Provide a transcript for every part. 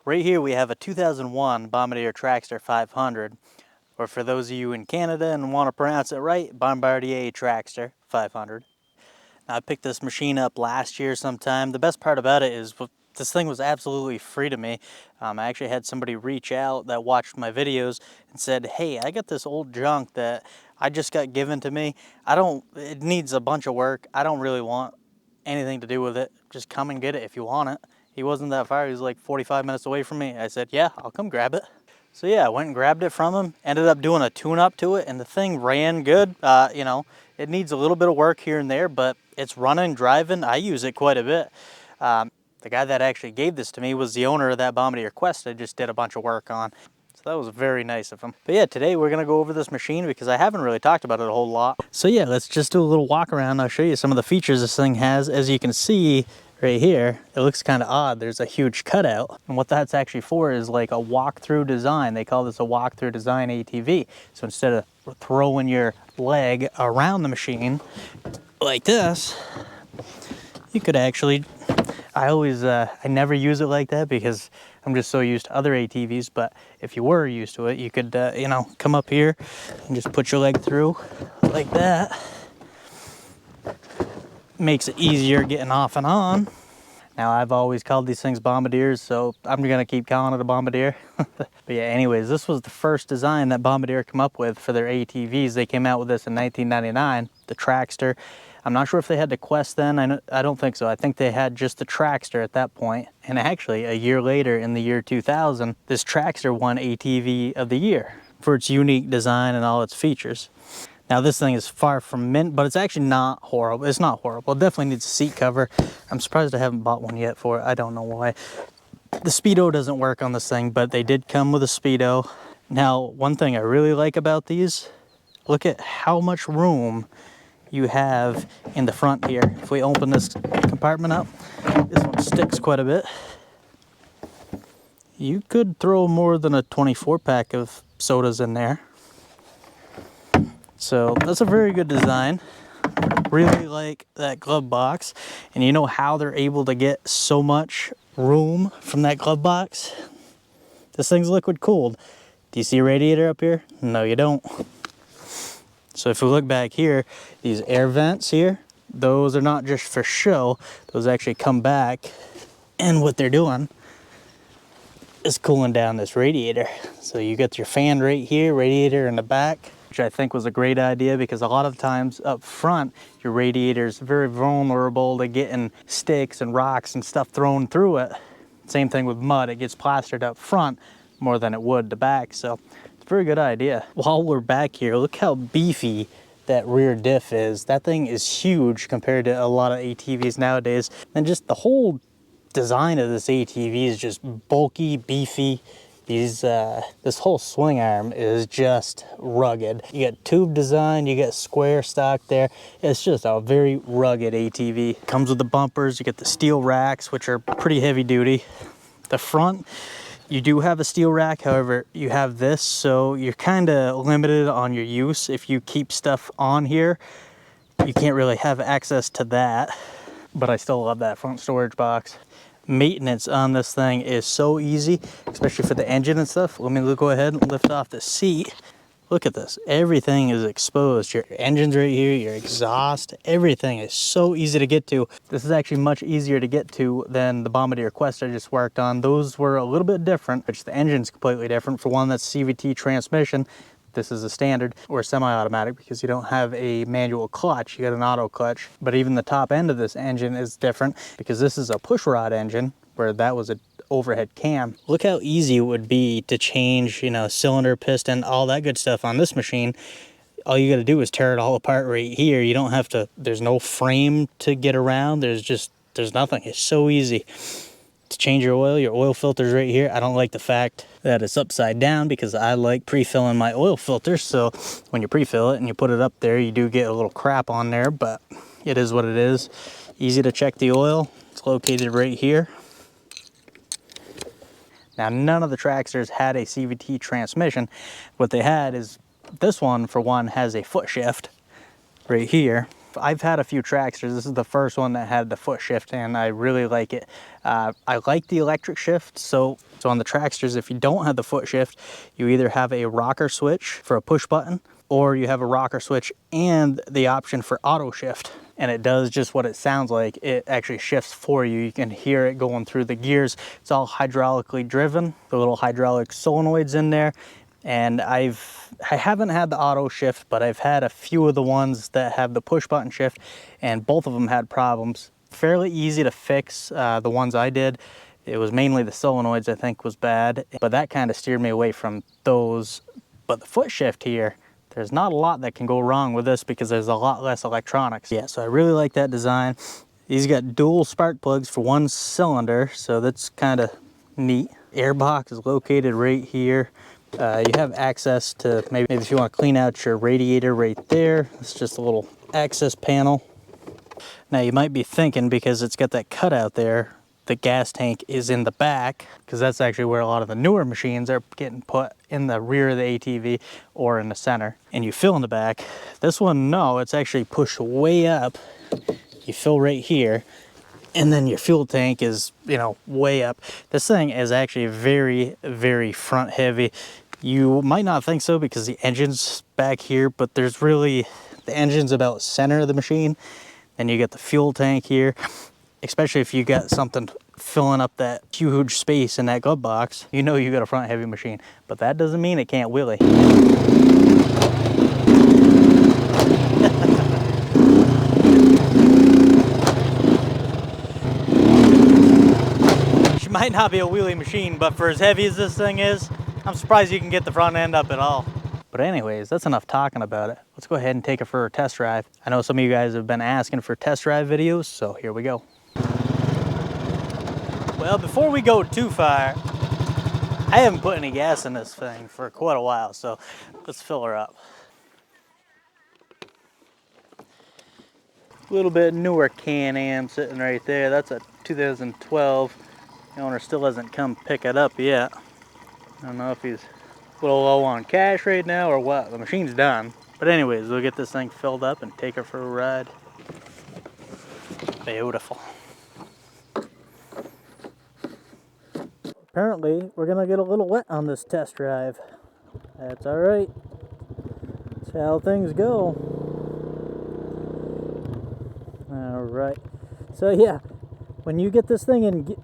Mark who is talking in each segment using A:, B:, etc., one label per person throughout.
A: Right here we have a 2001 Bombardier Traxter 500, or for those of you in Canada and want to pronounce it right, Bombardier Traxter 500. Now, I picked this machine up last year sometime. The best part about it is this thing was absolutely free to me. I actually had somebody reach out that watched my videos and said, hey, I got this old junk that I just got given to me. It needs a bunch of work. I don't really want anything to do with it. Just come and get it if you want it. He wasn't that far. He was like 45 minutes away from me. I said, yeah, I'll come grab it. So yeah, I went and grabbed it from him, ended up doing a tune-up to it, and the thing ran good. You know, it needs a little bit of work here and there, but it's running, driving. I use it quite a bit. The guy that actually gave this to me was the owner of that Bombardier Quest I just did a bunch of work on. So that was very nice of him. But yeah, today we're gonna go over this machine because I haven't really talked about it a whole lot. So yeah, let's just do a little walk around. I'll show you some of the features this thing has. As you can see, right here, it looks kind of odd. There's a huge cutout. And what that's actually for is like a walk-through design. They call this a walk-through design ATV. So instead of throwing your leg around the machine like this, you could actually, I never use it like that because I'm just so used to other ATVs, but if you were used to it, you could, you know, come up here and just put your leg through like that. Makes it easier getting off and on. Now, I've always called these things Bombardiers, so I'm gonna keep calling it a Bombardier. But yeah, anyways, this was the first design that Bombardier came up with for their ATVs. They came out with this in 1999, the Traxter. I'm not sure if they had the Quest then. I don't think so. I think they had just the Traxter at that point. And actually, a year later, in the year 2000, this Traxter won ATV of the year for its unique design and all its features. Now, this thing is far from mint, but it's actually not horrible. It's not horrible. It definitely needs a seat cover. I'm surprised I haven't bought one yet for it. I don't know why. The Speedo doesn't work on this thing, but they did come with a Speedo. Now, one thing I really like about these, look at how much room you have in the front here. If we open this compartment up, this one sticks quite a bit. You could throw more than a 24-pack of sodas in there. So that's a very good design. Really like that glove box. And you know how they're able to get so much room from that glove box? This thing's liquid cooled. Do you see a radiator up here? No, you don't. So if we look back here, these air vents here, those are not just for show. Those actually come back. And what they're doing is cooling down this radiator. So you got your fan right here, radiator in the back, which I think was a great idea because a lot of times up front, your radiator is very vulnerable to getting sticks and rocks and stuff thrown through it. Same thing with mud, it gets plastered up front more than it would the back. So it's a very good idea. While we're back here, look how beefy that rear diff is. That thing is huge compared to a lot of ATVs nowadays. And just the whole design of this ATV is just bulky, beefy. This whole swing arm is just rugged. You got tube design, you got square stock there. It's just a very rugged ATV. Comes with the bumpers, you get the steel racks, which are pretty heavy duty. The front, you do have a steel rack, however, you have this, so you're kind of limited on your use. If you keep stuff on here, you can't really have access to that, but I still love that front storage box. Maintenance on this thing is so easy, especially for the engine and stuff. Let me go ahead and lift off the seat. Look at this. Everything is exposed. Your engine's right here, your exhaust, everything is so easy to get to. This is actually much easier to get to than the Bombardier Quest I just worked on. Those were a little bit different, which the engine's completely different. For one, that's CVT transmission. This is a standard or semi-automatic because you don't have a manual clutch, you got an auto clutch. But even the top end of this engine is different because this is a push rod engine where that was an overhead cam. Look how easy it would be to change, you know, cylinder, piston, all that good stuff on this machine. All you got to do is tear it all apart right here. You don't have to, there's no frame to get around. There's nothing. It's so easy. To change your oil filter's right here. I don't like the fact that it's upside down because I like pre-filling my oil filter. So when you pre-fill it and you put it up there, you do get a little crap on there, but it is what it is. Easy to check the oil. It's located right here. Now, none of the Traxters had a CVT transmission. What they had is this one, for one, has a foot shift right here. I've had a few Traxters. This is the first one that had the foot shift, and I really like it. I like the electric shift. So on the Traxters, if you don't have the foot shift, you either have a rocker switch for a push button, or you have a rocker switch and the option for auto shift. And it does just what it sounds like. It actually shifts for you. You can hear it going through the gears. It's all hydraulically driven. The little hydraulic solenoids in there. And I haven't had the auto shift, but I've had a few of the ones that have the push button shift, and both of them had problems. Fairly easy to fix, the ones I did. It was mainly the solenoids I think was bad, but that kind of steered me away from those. But the foot shift here, there's not a lot that can go wrong with this because there's a lot less electronics. Yeah, so I really like that design. These got dual spark plugs for one cylinder, so that's kind of neat. Airbox is located right here. You have access to maybe if you want to clean out your radiator right there. It's just a little access panel. Now you might be thinking, because it's got that cutout there, the gas tank is in the back, because that's actually where a lot of the newer machines are getting put, in the rear of the ATV or in the center, and you fill in the back. This one, no, it's actually pushed way up. You fill right here, and then your fuel tank is, you know, way up. This thing is actually very, very front heavy. You might not think so because the engine's back here, but there's really, the engine's about center of the machine. Then you get the fuel tank here, especially if you got something filling up that huge space in that glove box. You know you got a front heavy machine, but that doesn't mean it can't wheelie. She might not be a wheelie machine, but for as heavy as this thing is, I'm surprised you can get the front end up at all. But anyways, that's enough talking about it. Let's go ahead and take it for a test drive. I know some of you guys have been asking for test drive videos, so here we go. Well, before we go too far, I haven't put any gas in this thing for quite a while, so let's fill her up. A little bit newer Can-Am sitting right there. That's a 2012. The owner still hasn't come pick it up yet. I don't know if he's a little low on cash right now or what. The machine's done. But anyways, we'll get this thing filled up and take her for a ride. Beautiful. Apparently, we're gonna get a little wet on this test drive. That's all right. That's how things go. All right. So yeah, when you get this thing in,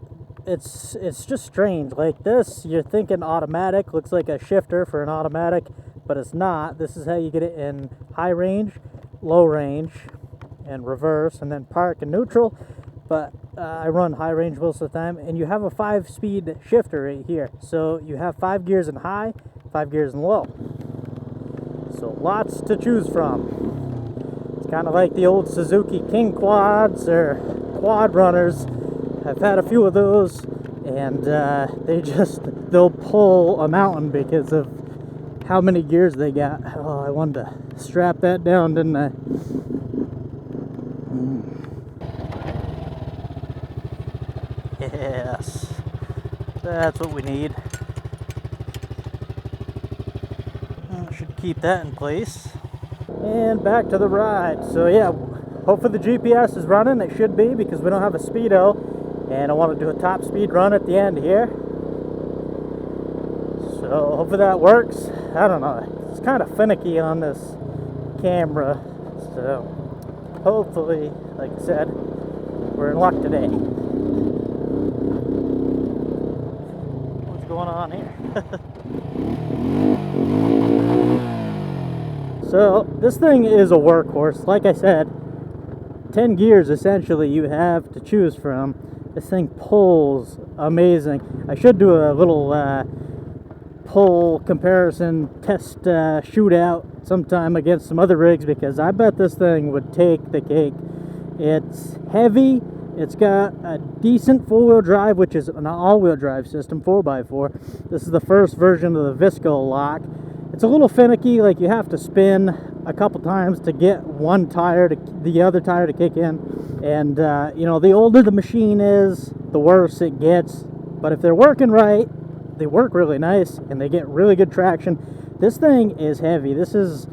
A: it's just strange. Like this, you're thinking automatic, looks like a shifter for an automatic, but it's not. This is how you get it in high range, low range, and reverse, and then park and neutral. But I run high range most of the time, and you have a 5-speed shifter right here. So you have 5 gears in high, 5 gears in low. So lots to choose from. It's kind of like the old Suzuki King quads or quad runners. I've had a few of those, and they'll pull a mountain because of how many gears they got. Oh, I wanted to strap that down, didn't I? Yes, that's what we need. Should keep that in place. And back to the ride. So yeah, hopefully the GPS is running. It should be, because we don't have a speedo. And I want to do a top speed run at the end here. So hopefully that works. I don't know. It's kind of finicky on this camera. So hopefully, like I said, we're in luck today. What's going on here? So this thing is a workhorse. Like I said, 10 gears essentially you have to choose from. This thing pulls amazing. I should do a little pull comparison test shootout sometime against some other rigs, because I bet this thing would take the cake. It's heavy. It's got a decent four-wheel drive, which is an all-wheel drive system, 4x4. This is the first version of the Visco lock. It's a little finicky, like you have to spin a couple times to get one tire to the other tire to kick in. And you know, the older the machine is, the worse it gets. But if they're working right, they work really nice and they get really good traction. This thing is heavy. This is,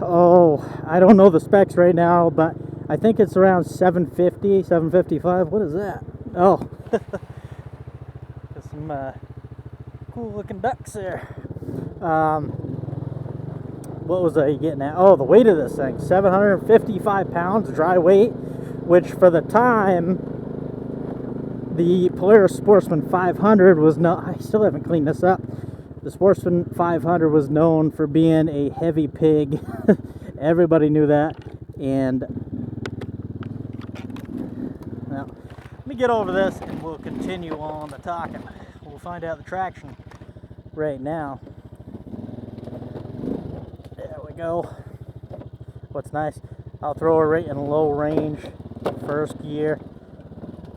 A: Oh, I don't know the specs right now, but I think it's around 750, 755. What is that? Oh, got some cool looking ducks there. What was I getting at? Oh, the weight of this thing, 755 pounds dry weight, which for the time, the Polaris Sportsman 500 was I still haven't cleaned this up. The Sportsman 500 was known for being a heavy pig. Everybody knew that. And now, let me get over this and we'll continue on the talking. We'll find out the traction right now. There we go. What's nice, I'll throw her right in low range, first gear.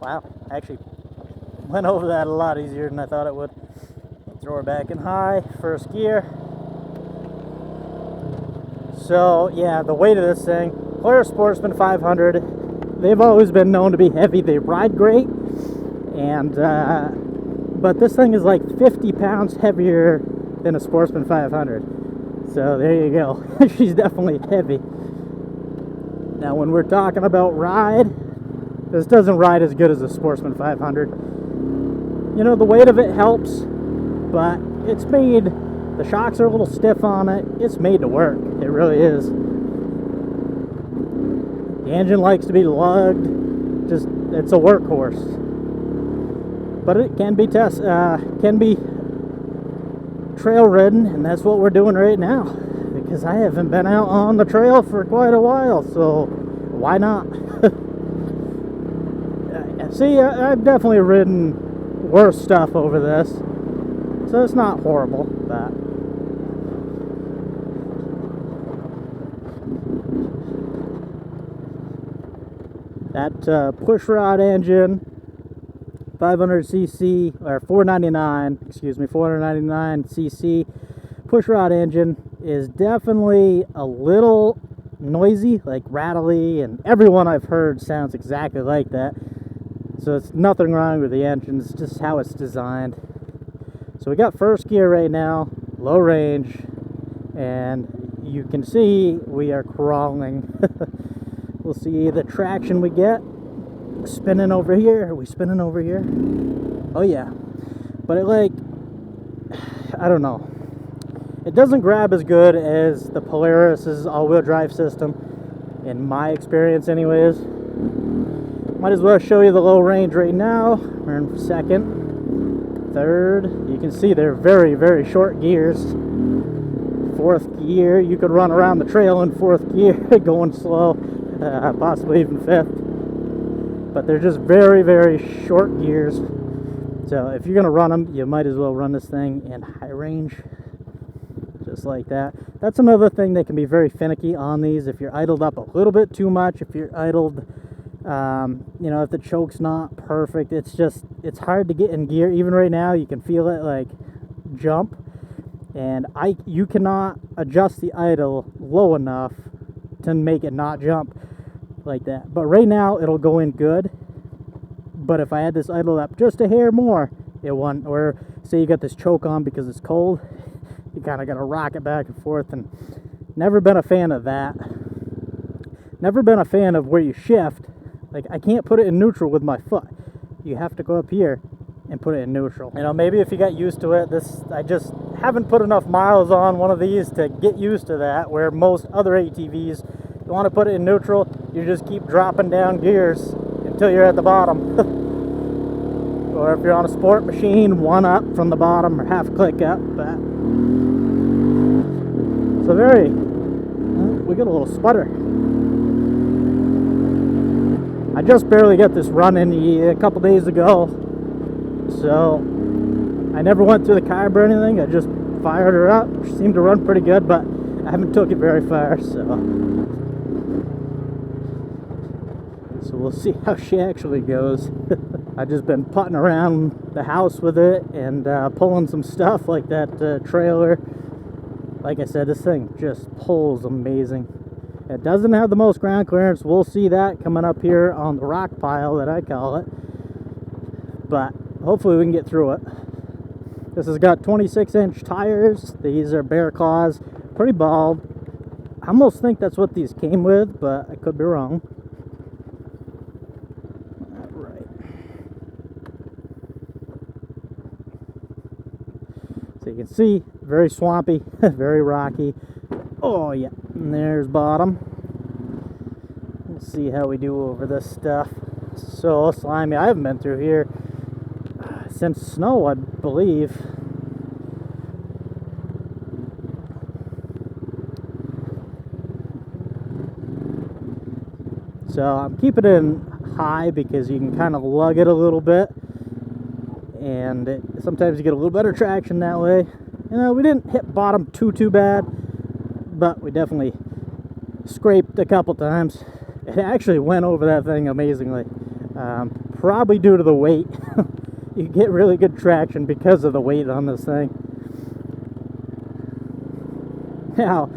A: Wow, actually went over that a lot easier than I thought it would. Throw her back in high, first gear. So yeah, the weight of this thing, Polaris Sportsman 500, they've always been known to be heavy. They ride great, and but this thing is like 50 pounds heavier than a Sportsman 500. So there you go. She's definitely heavy. Now when we're talking about ride, this doesn't ride as good as a Sportsman 500. You know, the weight of it helps, but it's made, the shocks are a little stiff on it. It's made to work. It really is. The engine likes to be lugged. Just, it's a workhorse. But it can be can be trail ridden, and that's what we're doing right now. Because I haven't been out on the trail for quite a while, so why not? See, I've definitely ridden worse stuff over this, so it's not horrible. That push rod engine, 500cc or 499cc push rod engine is definitely a little noisy, like rattly, and everyone I've heard sounds exactly like that. So it's nothing wrong with the engine, it's just how it's designed. So we got first gear right now, low range, and you can see we are crawling. We'll see the traction we get. Spinning over here. Are we spinning over here? Oh yeah. But it, like, I don't know. It doesn't grab as good as the Polaris's all-wheel drive system, in my experience anyways. Might as well show you the low range right now. We're in second, third. You can see they're very, very short gears. Fourth gear, you could run around the trail in fourth gear going slow, possibly even fifth. But they're just very, very short gears. So if you're gonna run them, you might as well run this thing in high range, just like that. That's another thing that can be very finicky on these. If you're idled up a little bit too much, if you're idled, you know, if the choke's not perfect, it's hard to get in gear. Even right now, you can feel it like jump, and you cannot adjust the idle low enough to make it not jump like that. But right now it'll go in good, but if I had this idle up just a hair more, it won't. Or say you got this choke on because it's cold, you kind of got to rock it back and forth, and never been a fan of that. Never been a fan of where you shift. Like, I can't put it in neutral with my foot. You have to go up here and put it in neutral. You know, maybe if you got used to it, I just haven't put enough miles on one of these to get used to that, where most other ATVs, you want to put it in neutral, you just keep dropping down gears until you're at the bottom. Or if you're on a sport machine, one up from the bottom or half click up. But so we got a little sputter. I just barely got this running a couple days ago, so I never went through the carb or anything. I just fired her up. She seemed to run pretty good, but I haven't took it very far, so we'll see how she actually goes. I've just been putting around the house with it and pulling some stuff like that trailer. Like I said, this thing just pulls amazing. It doesn't have the most ground clearance. We'll see that coming up here on the rock pile that I call it. But hopefully we can get through it. This has got 26-inch tires. These are Bear Claws, pretty bald. I almost think that's what these came with, but I could be wrong. All right. So you can see, very swampy, very rocky. Oh yeah, and there's bottom. Let's see how we do over this stuff. So slimy. I haven't been through here since snow, I believe. So I'm keeping it in high because you can kind of lug it a little bit, and sometimes you get a little better traction that way. You know, we didn't hit bottom too bad, but we definitely scraped a couple times. It actually went over that thing amazingly, probably due to the weight. You get really good traction because of the weight on this thing. Now,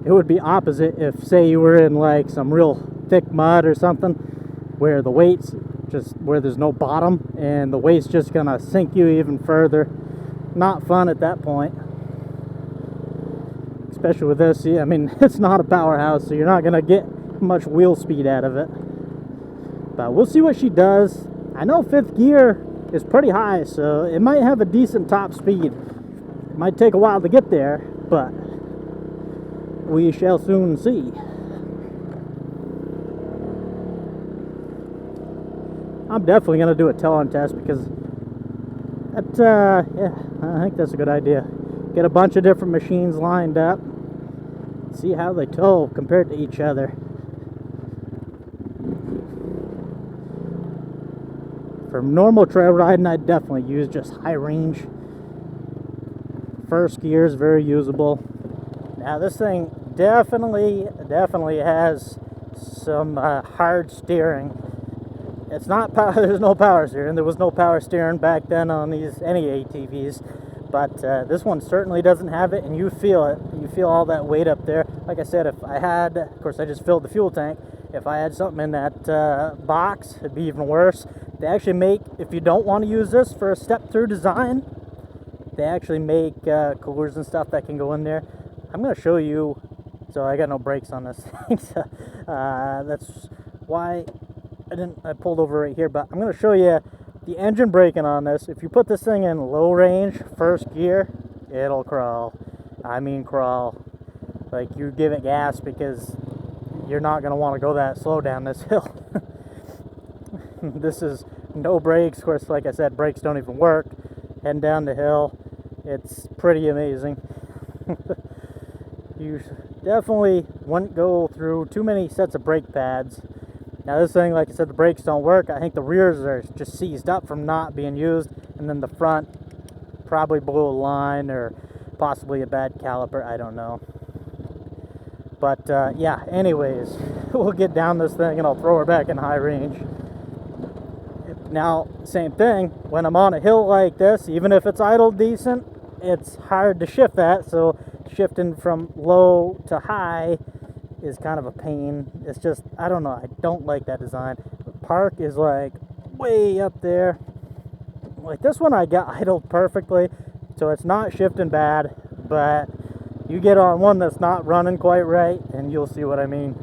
A: it would be opposite if, say, you were in like some real thick mud or something, where the weight's just where there's no bottom and the weight's just gonna sink you even further. Not fun at that point, especially with this. I mean, it's not a powerhouse, so you're not gonna get much wheel speed out of it, but we'll see what she does. I know 5th gear is pretty high, so it might have a decent top speed. It might take a while to get there, but we shall soon see. I'm definitely going to do a tell-on test because that, yeah, I think that's a good idea. Get a bunch of different machines lined up, see how they tow compared to each other. For normal trail riding, I'd definitely use just high range. 1st gear is very usable. Now this thing definitely has some hard steering. It's not power. There's no power steering. There was no power steering back then on any ATVs, but this one certainly doesn't have it, and you feel it. You feel all that weight up there. Like I said, if I had, of course, I just filled the fuel tank. If I had something in that box, it'd be even worse. They actually make, if you don't want to use this for a step-through design, they actually make coolers and stuff that can go in there. I'm going to show you. So I got no brakes on this thing, so that's why I pulled over right here. But I'm going to show you the engine braking on this. If you put this thing in low range, 1st gear, it'll crawl. I mean crawl. Like, you give it gas because you're not going to want to go that slow down this hill. This is no brakes. Of course, like I said, brakes don't even work. Heading down the hill, it's pretty amazing. You definitely wouldn't go through too many sets of brake pads. Now this thing, like I said, the brakes don't work. I think the rears are just seized up from not being used, and then the front probably blew a line or possibly a bad caliper, I don't know. But yeah, anyways, we'll get down this thing and I'll throw her back in high range. Now, same thing, when I'm on a hill like this, even if it's idled decent, it's hard to shift that, so shifting from low to high is kind of a pain. It's just, I don't know, I don't like that design. Park is like way up there. Like this one I got idled perfectly, so it's not shifting bad, but you get on one that's not running quite right and you'll see what I mean.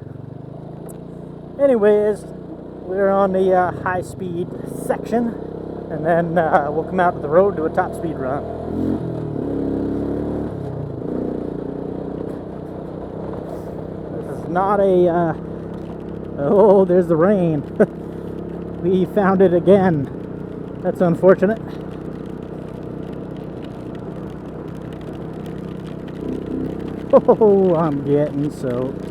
A: Anyways, we're on the high speed section, and then we'll come out to the road to a top speed run. Not a oh, there's the rain. We found it again. That's unfortunate. Oh, I'm getting soaked.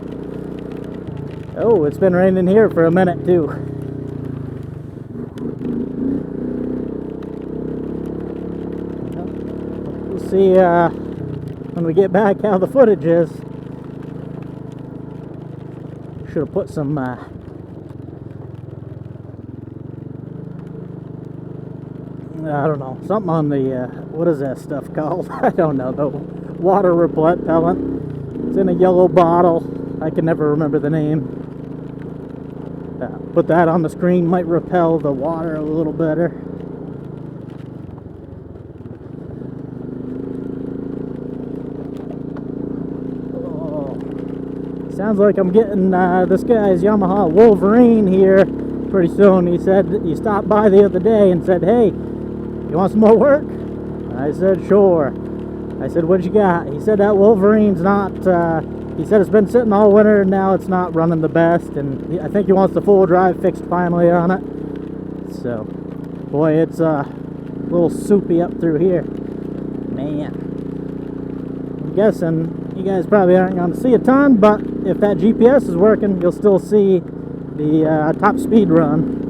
A: Oh, it's been raining here for a minute too. We'll see when we get back how the footage is. Should have put some I don't know, something on the what is that stuff called? I don't know, the water repellent. It's in a yellow bottle. I can never remember the name. Put that on the screen, might repel the water a little better. Sounds like I'm getting this guy's Yamaha Wolverine here pretty soon. He said he stopped by the other day and said, hey, you want some more work? I said, sure. I said, what you got? He said that Wolverine's not, he said it's been sitting all winter and now it's not running the best, and I think he wants the full drive fixed finally on it. So, boy, it's a little soupy up through here. Man. I'm guessing you guys probably aren't going to see a ton, but if that GPS is working, you'll still see the top speed run.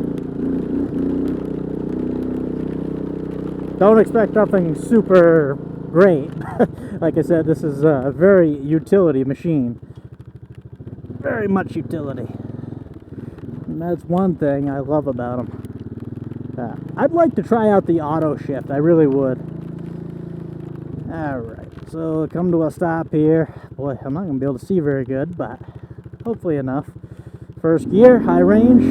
A: Don't expect nothing super great. Like I said, this is a very utility machine. Very much utility. And that's one thing I love about them. I'd like to try out the auto shift. I really would. Alright, so come to a stop here. Boy, I'm not going to be able to see very good, but hopefully enough. First gear, high range.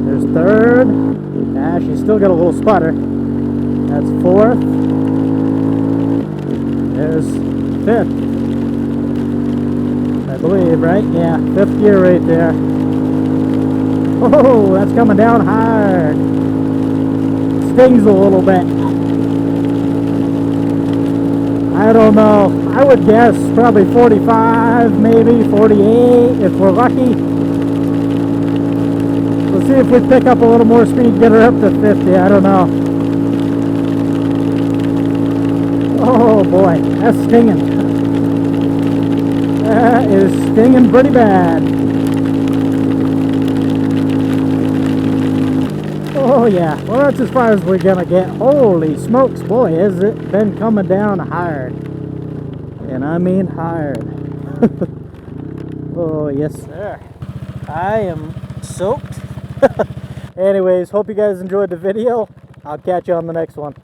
A: There's third. Ah, she's still got a little sputter. That's fourth. There's fifth. I believe, right? Yeah, fifth gear right there. Oh, that's coming down hard. Stings a little bit. I don't know. I would guess probably 45, maybe 48 if we're lucky. Let's see if we pick up a little more speed, get her up to 50. I don't know. Oh boy, that's stinging. That is stinging pretty bad. Oh yeah, well that's as far as we're gonna get. Holy smokes, boy, has it been coming down hard. And I mean hard. Oh yes sir. I am soaked. Anyways, hope you guys enjoyed the video. I'll catch you on the next one.